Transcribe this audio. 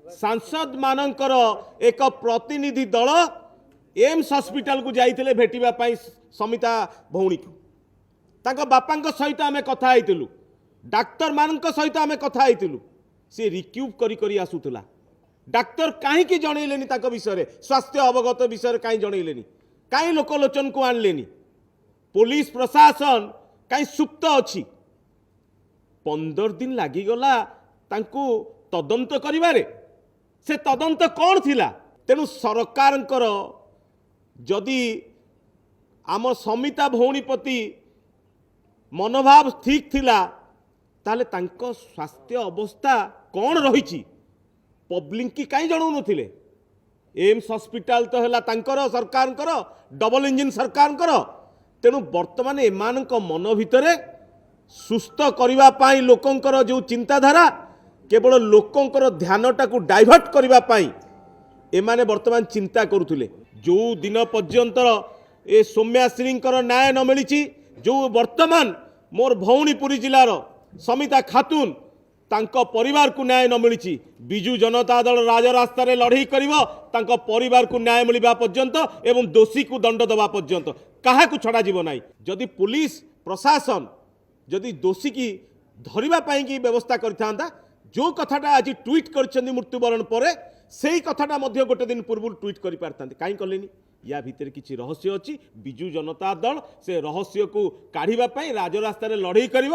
सांसद मानकर एक प्रतिनिधि दल एम्स हॉस्पिटल को जाइए भेटा समिता भौणी को तांको बापा सहित आम कथा होइतिलु डाक्तर मान सहित आम कथा होइतिलु सी रिक्यूब करी आसुला डाक्तर कहीं जनइलेनी विषय स्वास्थ्य अवगत विषय कहीं जनइलेनी कहीं लोकलोचन को आणलेनी पुलिस प्रशासन कहीं सुप्त अच्छी 15 दिन लगिगला तांको तदंत करिबारे से तदंत कौन थिला तेणु सरकार जदि आम समिता भौणी प्रति मनोभाव ठीक थिला ताले तांको स्वास्थ्य अवस्था कौन रही पब्लिक की कहीं जनाऊ नथिले एम्स हॉस्पिटल तो है तांकर सरकार डबल इंजिन सरकार तेणु बर्तमान एमान मन भितर सुस्थ करने लोकंकर जो चिंताधारा केवल लोकंकर ध्यानटा को डाइवर्ट करने एमाने बर्तमान चिंता करुले जो दिन पर्यंत ए सौम्याश्री न्याय न मिली जो वर्तमान मोर भौणीपुरी जिलार समिता खातून तांको परिवार को न्याय न मिली बिजु जनता दल राजरास्ता लड़ई कर परिवार को न्याय मिलवा पर्यंत एवं दोषी को दंड दवा पर्यंत क्या छड़ा जीव ना जदि पुलिस प्रशासन जदि दोषी की धरवाई की व्यवस्था करता जो कथाटा आज ट्वीट कर मृत्युवरण पर से कथाटा गोटे दिन पूर्व ट्वीट कर पारता कहीं कलेनी या भितर किसी रहस्य अच्छी बिजु जनता दल से रहस्य को काढ़ापी राजरास्ता लड़ई कर